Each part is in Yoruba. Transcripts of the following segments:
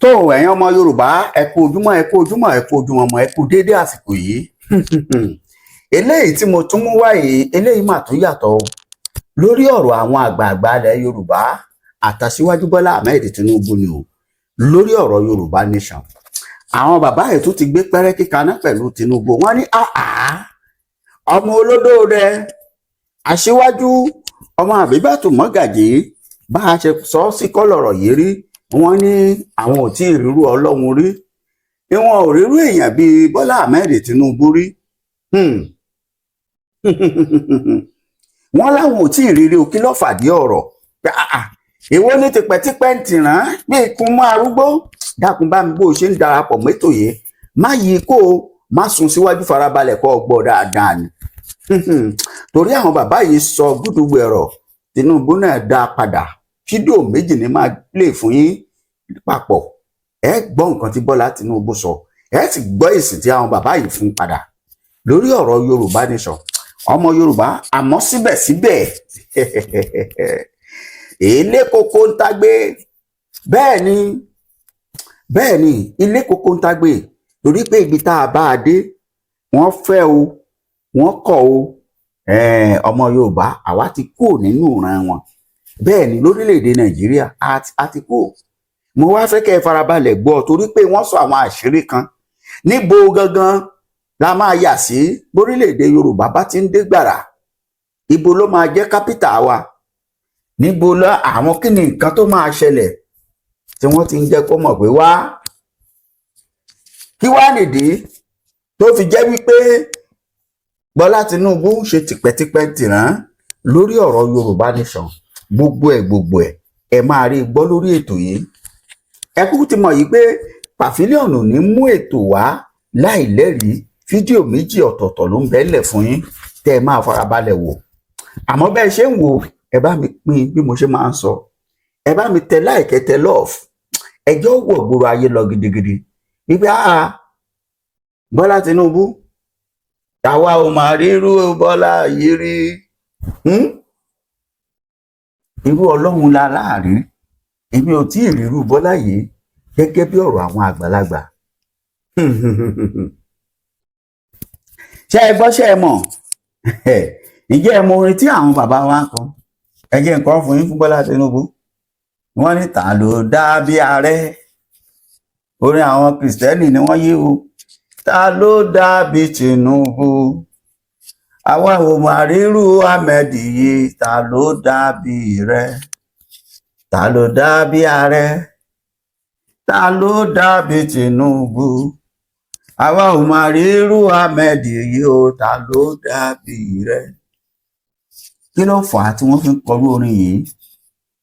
tó ẹ̀yin ọmọ Yorùbá ẹ kú ojúmọ́ ẹ kú ojúmọ́ ẹ kú ojúmọ́ ọmọ ẹ kú déédé àsìkò yìí eléyìí tí mo tún mú wáyé eléyìí mà tún yàtọ̀ lórí ọ̀rọ̀ àwọn àgbààgbà ilẹ̀ Yorùbá àtàsíwájú Bọ́lá Ahmed Tinubu ni o lórí ọ̀rọ̀ Yorùbá nation àwọn bàbá ẹ̀ tún ti gbé pẹ́rẹ́kí kaná pẹ̀lú Tinubu wọ́n ní ọmọ olódó rẹ aṣíwájú ọmọ Àbíbátù Mọ́gàjí bá a ṣe sọ sí kọ́lọ̀rọ̀ yìí rí wọ́n ní àwọn ò tí ì rírú Ọlọ́run rí ìwọ̀n ò rírú èèyàn bíi Bọ́lá Ahmed Tinubu rí wọ́n láwọn ò tí ì rírí o kí ló fàdí ọ̀rọ̀ èwo ní tipẹ́tipẹ́ ń tìrán bí ikùn mọ́ arúgbó dákun bá mi bó ṣe ń darapọ̀ mẹ́tò yìí má yí kó o má sùn síwájú farabalẹ̀ kó o gbọ́ dáadáa ni torí àwọn bàbá yìí sọ gúdúgbò ẹ̀rọ Tinubu náà dá padà fídíò méjì ní máa lè fún yín papọ̀ ẹ gbọ́ nǹkan tí Bọ́lá Tinubu sọ ẹ sì gbọ́ èsì tí àwọn bàbá yìí fún padà lórí ọ̀rọ̀ Yorùbá nation ọmọ Yorùbá àmọ́ síbẹ̀síbẹ̀ ilé koko ń tagbé bẹ́ẹ̀ ni ilé koko ń tagbé torí pé ibi tá a bá a dé wọ́n fẹ́ o wọ́n kọ̀ o ọmọ Yorùbá àwa ti kú nínú ìran wọn bẹ́ẹ̀ ni lórílẹ̀‐èdè Nàìjíríà a ti kú mo wá fẹ́ kẹ́ ẹ farabalẹ̀ gbọ́ torí pé wọ́n sọ àwọn àṣírí kan níbo gangan la máa yà sí lórílẹ̀‐èdè Yorùbá bá ti ń dé gbàrà ibo ló máa jẹ́ kápítà wa níbo lọ àwọn kí ni nǹkan tó máa ṣẹlẹ̀ tí wọ́n ti ń jẹ́ kó mọ̀ pé wá kí wá nìdí tó fi jẹ́ wípé Bọ́lá Tinubu ń ṣe tìpẹ́tìpẹ́ tìrán lórí ọ̀rọ̀ Yorùbá nation gbogbo ẹ̀ ẹ máa rí gbọ́ lórí ètò yìí ẹ kúkú ti mọ̀ yìí pé pàfílíọ̀nù ní mú ètò wá láì lẹ́rìí fídíò méjì ọ̀tọ̀ọ̀tọ̀ ló ń bẹ́lẹ̀ fún yín tẹ́ ẹ máa farabalẹ̀ wò àmọ́ bẹ́ẹ̀ ṣe ń wò ẹ bá mi pín bí mo ṣe máa ń sọ ẹ bá mi tẹ like tẹ love ẹjọ́ wọ̀ gbòòrò ayé lọ gidigidi wípé Bọ́lá Tinubu àwa ò máa rírú Bọ́lá yìí rí irú Ọlọ́run la láàrin èmi ò tí ì rírú Bọ́lá yìí gẹ́gẹ́ bí ọ̀rọ̀ àwọn àgbàlagbà ṣé ẹ gbọ́ ṣé ẹ mọ̀ ǹjẹ́ ẹ mọ orin tí àwọn bàbá wa ń kọ ẹ jẹ́ nǹkan fún yín fún Bọ́lá Tinubu wọ́n ní ta ló dá bí ààrẹ orin àwọn Kìrìsìtẹ́nì ni wọ́n yí o ta ló dá bí Tinubu àwa ò mà rírú Ahmed yìí ta ló dá bí rẹ ta ló dá bí ààrẹ ta ló dá bí Tinubu àwa ò mà rírú Ahmed yìí o ta ló dá bí rẹ kí ló fà á tí wọ́n fi ń kọrú orin yìí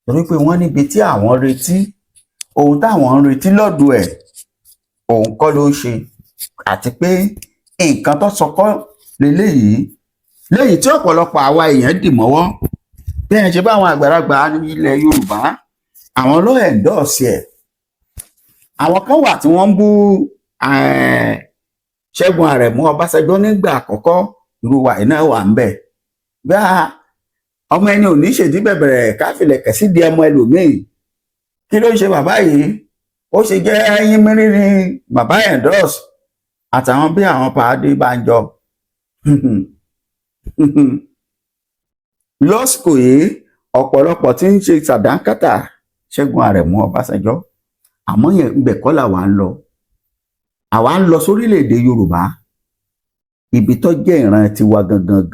torí pé wọ́n níbi tí àwọn retí ohun táwọn ń retí lọ́dọ̀ ẹ̀ òun kọ́ ló ṣe àti pé nǹkan tó sọkọ́ leléyìí léyìí tí ọ̀pọ̀lọpọ̀ àwa èèyàn dì mọ́wọ́ bí ẹ ṣe bá àwọn àgbàlagbà ilẹ̀ Yorùbá àwọn ló ẹ̀ńdọ́ọ̀sì ẹ̀ àwọn kan wà tí wọ́n ń bú Ṣẹ́gun Àrẹ̀mú Ọbásanjọ́ nígbà àkọ́kọ́ irú wa iná wà ń bẹ̀ bí ọmọ ẹni ò ní ṣèdí bẹ̀bẹ̀rẹ̀ káfílẹ̀kẹ̀ sí di ọmọ ẹlòmíì kí ló ń ṣe bàbá yìí ó ṣe jẹ́ ẹyin mìíràn ní bàbá endorse àtàwọn bí àwọn pàdé Bánjọ lọ́sìkò yìí ọ̀pọ̀lọpọ̀ tí ń ṣe sàdánkátà Ṣẹ́gun Àrẹ̀mú Ọbásanjọ́ àmọ́ yẹn ibẹ̀ kọ́ làwa ń lọ àwa ń lọ sórílẹ̀-èdè Yorùbá ibi tó jẹ́ ìran tiwa gangan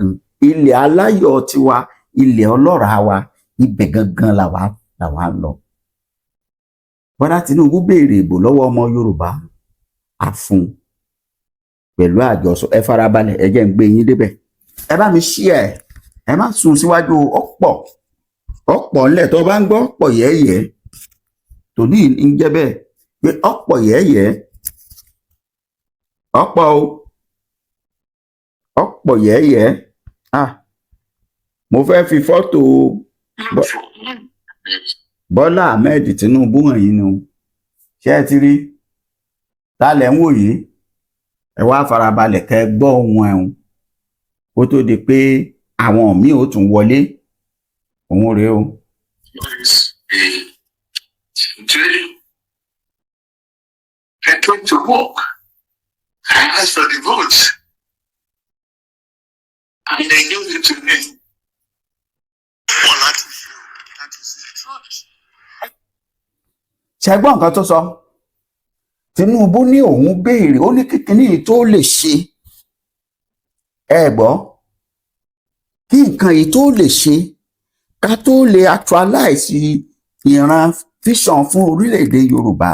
ilẹ̀ aláyọ̀ tiwa ilẹ̀ ọlọ́ràá wa ibẹ̀ gangan làwa ń lọ Bọ́lá Tinubu béèrè ìbò lọ́wọ́ ọmọ Yorùbá àfún pẹ̀lú àjọsọ ẹ farabalẹ̀ ẹ jẹ́ ń gbé yín débẹ̀ ẹ bá mi ṣí ẹ má sùn síwájú ọ̀pọ̀ ńlẹ̀ tó bá ń gbọ́ ọ̀pọ̀ yẹ́yẹ́ tòní ń jẹ́ bẹ́ẹ̀ pé ọ̀pọ̀ yẹ́yẹ́ ọ̀pọ̀ yẹ́yẹ́ mo fẹ́ fi fọ́tò Bọ́lá Ahmed Tinubu hàn yín ni ṣé ẹ ti rí tálẹ̀ ń wò yìí ẹ wá farabalẹ̀ kẹ́ gbọ́ ohun ẹ̀hún kó tó di pé àwọn míì ó tún wọlé òun rèé o. to work. I asked for the votes. And they gave it to me. Well, that is the truth. ṣe gbọ́ nǹkan tó sọ Tinubu ní òun béèrè ó ní kíkiní tó lè ṣe ẹ gbọ́ kí nǹkan yìí tó lè ṣe ká tó lè actualize ìran vision fún orílẹ̀-èdè Yorùbá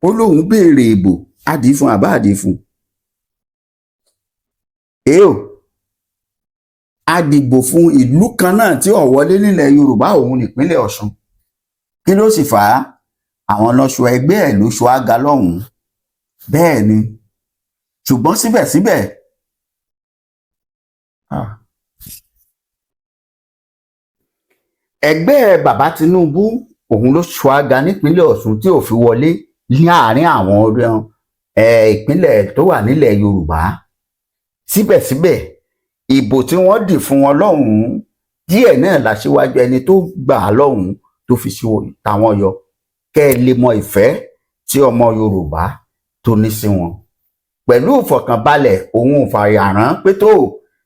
ó lóun béèrè ìbò àdìfún àbá àdìfún èèò àdìbò fún ìlú kan náà tí ó wọlé nílẹ̀ Yorùbá òun nípínlẹ̀ Ọ̀ṣun kí ló sì fà á àwọn lọ́sọ ẹgbẹ́ ẹ̀ ló ṣọ àga lọ́hùn-ún bẹ́ẹ̀ ni ṣùgbọ́n síbẹ̀síbẹ̀ ẹgbẹ́ bàbá Tinubu òun ló ṣọ àga nípínlẹ̀ Ọ̀ṣun tí ò fi wọlé ní àárín àwọn ìpínlẹ̀ tó wà nílẹ̀ Yorùbá síbẹ̀síbẹ̀ ìbò tí wọ́n dì fún wọn lọ́hùn-ún díẹ̀ náà láṣíwájú ẹni tó gbà á lọ́hùn-ún tó fi ṣe tàwọn yọ kẹ́ ẹ lè mọ ìfẹ́ tí ọmọ Yorùbá tó ní sí wọn pẹ̀lú ìfọ̀kànbalẹ̀ òun fàyàrán pé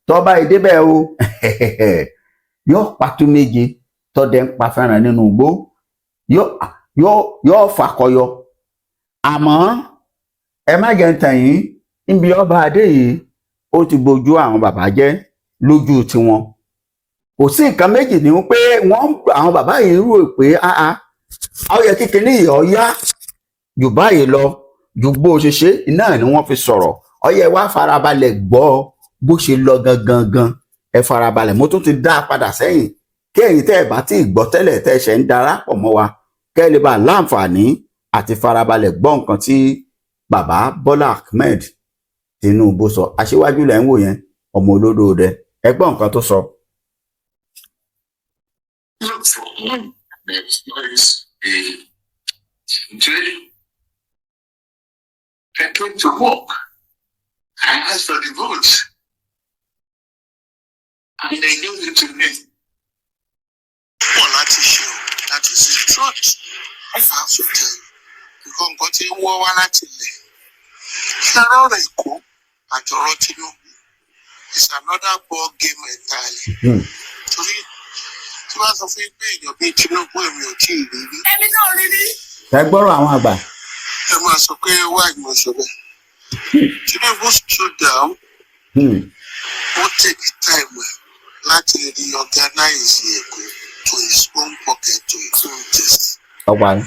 tó bá ìdébẹ̀ o yóò pàtó méje tọ́dẹ ń pa fẹ́ràn nínú igbó yóò fàkọyọ àmọ́ ẹ má jẹ́ ń tàn yín níbi ọba adé yìí ó ti gbojú àwọn bàbá jẹ́ lójú tiwọn kò sí nǹkan méjì ní pé àwọn bàbá yìí rò pé ó yẹ kíkiní ọ̀yá jù báyìí lọ ju bó ṣe ṣe iná ni wọ́n fi sọ̀rọ̀ ó yẹ wá farabalẹ̀ gbọ́ bó ṣe lọ gangan ẹ farabalẹ̀ mo tún ti dá a padà sẹ́yìn kí ẹ̀yin tẹ́ ẹ bá tí ì gbọ́ tẹ́lẹ̀ tẹ́ ẹ ṣẹ̀ ń darapọ̀ mọ́ wa kẹ́ ẹ lè bá láǹfààní àti farabalẹ̀ gbọ́ nǹkan tí bàbá Bọ́lá Ahmed Tinubu sọ aṣíwájú lẹ́ ń wò yẹn ọmọ olódò dẹ ẹ gbọ́ nǹkan tó sọ. Look for one. There's always a dream. I came to work. I asked for the votes. And they gave it to me. Well, that is the truth. I have to tell you. Because nǹkan tí ń wọ́ wá láti ilẹ̀. Ṣẹ́rọ̀ rẹ̀ kó àjọrọ̀ Tinubu. It's another ball game entirely. Torí tí wọ́n sọ fún pé èèyàn bíi Tinubu èmi ò tí ì rí rí. Ẹni náà rí rí. ẹ gbọ́rọ̀ àwọn àgbà. Ẹ máa sọ pé wá ìmọ̀ ìṣọ̀bẹ. Tinubu stood down. Ó take time láti reorganize Èkó to his own pocket, to his own taste. ọ̀pá ni.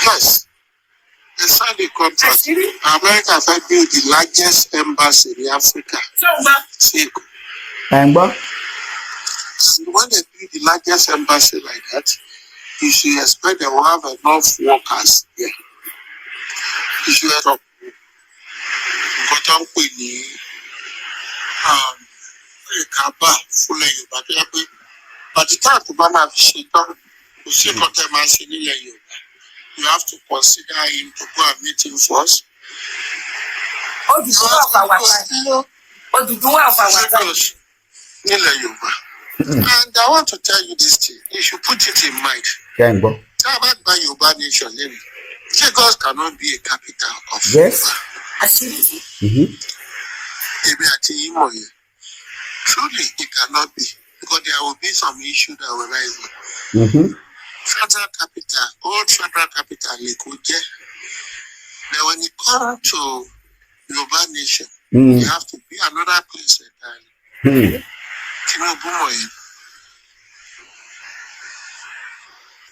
Yes. They signed a contract. America fẹ́ build the largest embassy in Africa. Sí Èkó. ẹ ń gbọ́. And when they build the largest embassy like that, you should expect they will have enough workers there. You should have nǹkan tó ń pè ní ìkábà fúnlẹ̀ Yorùbá tó yẹ pé bàtítà tó bá máa fi ṣe tán kò sí nǹkan tẹ́ máa ṣe nílẹ̀ Yorùbá. You have to consider him to go and meet him first. Nílẹ̀ Yorùbá. And I want to tell you this thing. You should put it in mind. kẹ́ ń gbọ́. Tí a bá gba Yorùbá nation lẹ́nu, Lagos cannot be a capital of Yes. Yorùbá. Èmi àti yín mọ̀ yẹn. Truly, it cannot be. Because there will be some issue that will rise up. Federal capital, old federal capital, Èkó jẹ́. But when it comes to Yorùbá nation, you have to be another place entirely. Tinubu mọ̀ yẹn.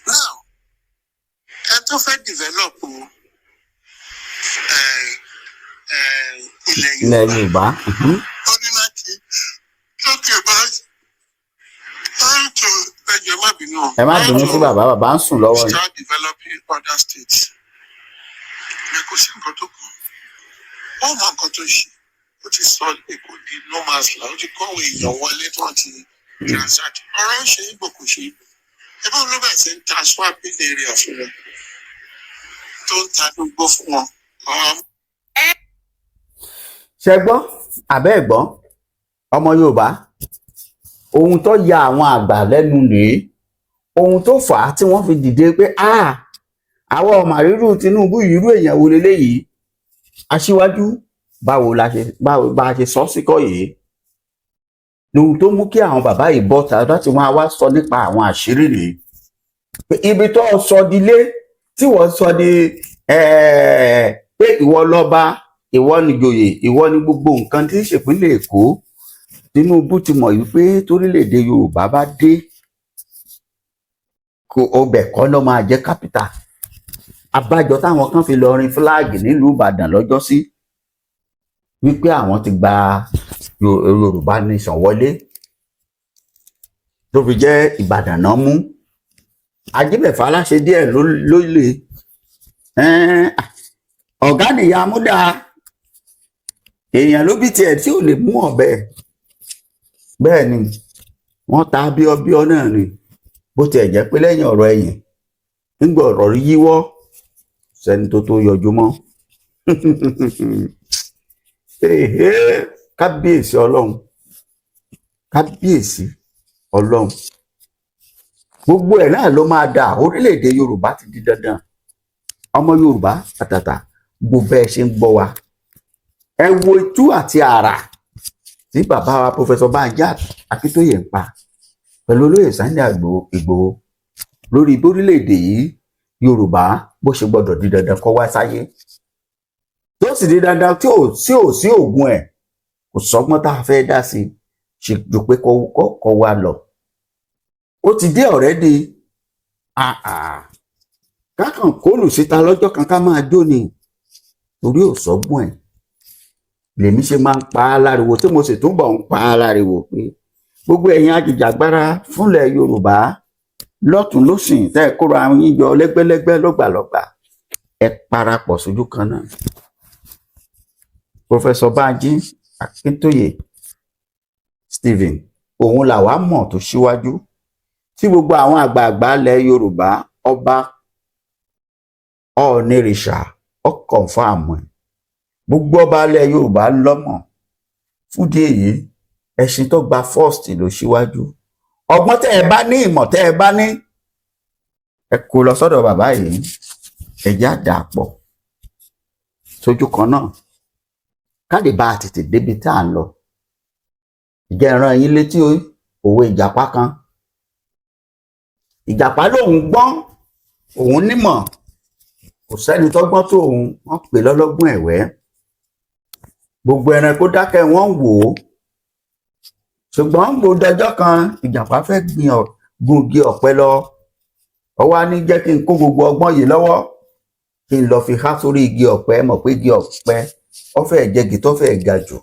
Now, ẹ tó fẹ́ develop ilẹ̀ Yorùbá. Ó ní láti lókè báyìí. Ẹjọ́ má bínú. ẹ má bínú sí bàbá ń sùn lọ́wọ́ ni. Start developing other states. Ẹ kò sí nǹkan tó kàn. Ó mọ nǹkan tó ṣe. Ó ti sọ Èkó di no man's land. Ó ti kọ́wé èèyàn wọlé tí wọ́n ti transact. Ọ̀rọ̀ ń ṣe Ìgbò kò ṣe Ìgbò. Ẹbí wọn ló bẹ̀rẹ̀ sí ń ta swapping area fún wọn. Tó ń ta gbogbo fún wọn. ṣe gbọ́ àbẹ́ ẹ̀ gbọ́ ọmọ Yorùbá ohun tó ya àwọn àgbà lẹ́nu rèé ohun tó fà á tí wọ́n fi dìde pé àwọn ọmọ rírú Tinubu irú èèyàn wo leléyìí aṣíwájú báwo bá a ṣe sọ síkọ yìí lóhun tó mú kí àwọn bàbá yìí bọ́ta láti wọn wá sọ nípa àwọn àṣírí nìyí pé ibi tó sọ di ilé tí wọ́n sọ di pé ìwọ lọ́ba ìwọ nìjòyè ìwọ ní gbogbo nǹkan tí ń ṣèpínlẹ̀ Èkó Tinubu ti mọ̀ wípé torílẹ̀-èdè Yorùbá bá dé kó ọbẹ̀ kọ́ ló máa jẹ́ kápítà abájọ táwọn kan fi lọ rin fúláàgì nílùú Ìbàdàn lọ́jọ́ sí wípé àwọn ti gba Yorùbá nation wọlé tó fi jẹ́ Ìbàdàn náà mú Ajíbẹ̀fà aláṣẹ díẹ̀ ló lè ọ̀gá nìyá múdà èèyàn ló bí tiẹ̀ tí ò lè mú ọ̀bẹ bẹ́ẹ̀ ni wọ́n ta bíọ́bíọ́ náà ni bó tiẹ̀ jẹ́ pé lẹ́yìn ọ̀rọ̀ ẹ̀yìn nígbà ọ̀rọ̀ rí yíwọ́ sẹ́ni tó yọjú mọ́ kábíyèsí Ọlọ́run gbogbo ẹ̀ náà ló máa dà orílẹ̀-èdè Yorùbá ti di dandan ọmọ Yorùbá àtàtà gbogbo ẹ̀ ṣe ń gbọ́ wa ẹ wo itú àti àrà tí bàbá wa Professor Banji Akíntóyè ń pa pẹ̀lú olóyè Sunday Ìgbòho lórí bórílẹ̀-èdè yìí Yorùbá bó ṣe gbọ́dọ̀ di dandan kó wá sáyé tó sì di dandan tí ò sí ògùn ẹ̀ kò sọ́gbọ́n tá a fẹ́ dá sí ṣe jù pé kó wá lọ ó ti dé already kákan kóòlù síta lọ́jọ́ kan ká máa jó ni torí ò sọ́gbọ́n ẹ̀ lèmi ṣe máa ń pa á láriwo tí mo sì túbọ̀ ń pa á láriwo pé gbogbo ẹ̀yin ajìjàgbara fúnlẹ̀ Yorùbá lọ́tún lósìn tẹ́ ẹ kóra yín jọ lẹ́gbẹ́lẹ́gbẹ́ lọ́gbàlọ́gbà ẹ parapọ̀ sójú kan náà Professor Banji Akíntóyè Stephen òun làwa mọ̀ tó síwájú tí gbogbo àwọn àgbààgbà ilẹ̀ Yorùbá ọba ọ̀nìrìṣà ọkọ̀ǹfàmù ẹ̀ gbogbo ọba ilẹ̀ Yorùbá lọ́mọ̀ fúdí èyí ẹṣin tó gba first ló síwájú ọgbọ́n tẹ́ ẹ bá ní ìmọ̀ tẹ́ ẹ bá ní ẹ kó lọ sọ́dọ̀ bàbá yìí ẹjẹ́ àdàpọ̀ sójú kan náà káàdì bá a tètè débi tá à ń lọ ìjẹ́ ìran yín létí òwe ìjàpá kan ìjàpá lòun gbọ́n òun nímọ̀ kò sẹ́ni tó gbọ́n tó òun wọ́n pè lọ́lọ́gbọ́n ẹ̀wẹ́ gbogbo ẹranko dákẹ́ wọ́n wò ó ṣùgbọ́n gbòdọjọ́ kan ìjàpá fẹ́ gun igi ọ̀pẹ lọ ọwọ́ á ní jẹ́ kí n kó gbogbo ọgbọ́n yìí lọ́wọ́ kí n lọ fi há sórí igi ọ̀pẹ mọ̀ pé igi ọ̀pẹ ó fẹ́ jẹ́gi tó fẹ́ ga jù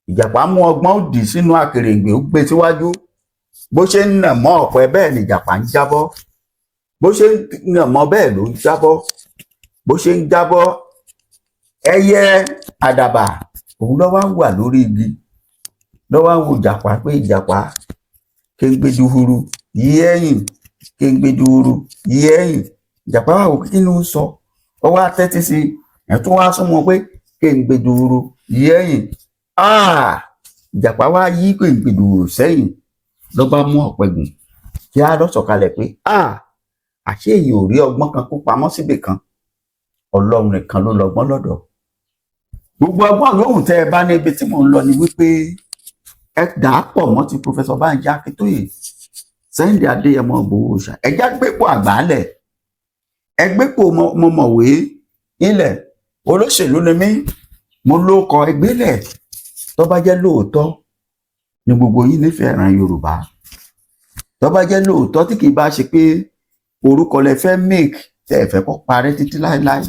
ìjàpá mú ọgbọ́n dì sínú àkèrègbè ó gbé síwájú bó ṣe ń nà mọ́ ọ̀pẹ bẹ́ẹ̀ ni ìjàpá ń jábọ́ bó ṣe ń nà mọ́ bẹ́ẹ̀ ló ń jábọ́ bó ṣe ń jábọ́ ẹyẹ àdàbà òun ló wá wà lórí igi ló wá wo ìjàpá pé ìjàpá kéńgbé duhuru yí ẹ̀yìn kéńgbé duhuru yí ẹ̀yìn ìjàpá wà wò kí ló ń sọ ó wá tẹ́tí sí ẹ̀ tún wá súnmọ́ pé kéńgbé duhuru yí ẹ̀yìn ìjàpá wá yí kéńgbé duhuru sẹ́yìn ló bá mú ọ̀pẹ gùn kí á lọ sọ̀kalẹ̀ pé àṣé èyàn ò rí ọgbọ́n kan kó pamọ́ síbì kan Ọlọ́run nìkan ló lọ́gbọ́n lọ́dọ̀ gbogbo ọgbọ́n yòówù tẹ́ ẹ bá níbi tí mò ń lọ ni wípé ẹ dà á pọ̀ mọ́ ti Professor Banji Akíntóyè Sunday Adéyẹmọ Ìgbòho Òòṣà ẹjá gbépò àgbálẹ̀ ẹ gbépò mọ̀mọ̀wé ilẹ̀ olóṣèlú ni mí mo lóko ẹgbẹ́lẹ̀ tó bá jẹ́ lóòótọ́ ni gbogbo yín nífẹ̀ẹ́ ran Yorùbá tó bá jẹ́ lóòótọ́ tí kì í bá ṣe pé orúkọ lẹ fẹ́ make tẹ́ ẹ fẹ́ kó parẹ́ títí láéláé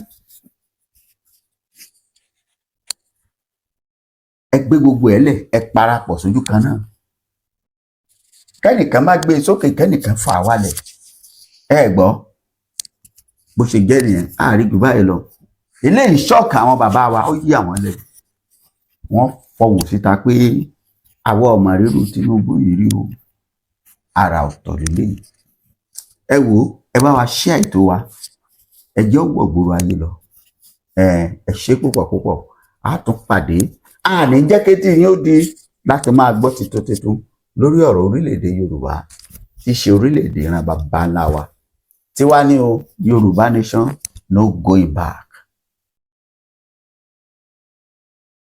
ẹ gbé gbogbo ẹ̀ lẹ̀ ẹ parapọ̀ sójú kan náà kẹ́nìkan má gbé sókè kẹ́nìkan fà wálẹ̀ ẹ gbọ́ bó ṣe jẹ́ nìyẹn àárín jù báyìí lọ eléyìí ṣọ́ọ̀kì àwọn bàbá wa ó yí àwọn lẹ̀ wọ́n fọwọ́ síta pé àwọn ọmọ rírù Tinubu yìí rí o ara ọ̀tọ̀ lélẹ́yìí ẹ wò ẹ bá wa ṣe àìtó wa ẹ jẹ́ wọ̀ gbòòrò ayé lọ ẹ ṣe púpọ̀ a tún pàdé àní jẹ́ kétí yín ó di láti máa gbọ́ titun lórí ọ̀rọ̀ orílẹ̀-èdè Yorùbá tí í ṣe orílẹ̀-èdè ìran bàbá ńlá wa tiwa ni o Yorùbá nation no going back.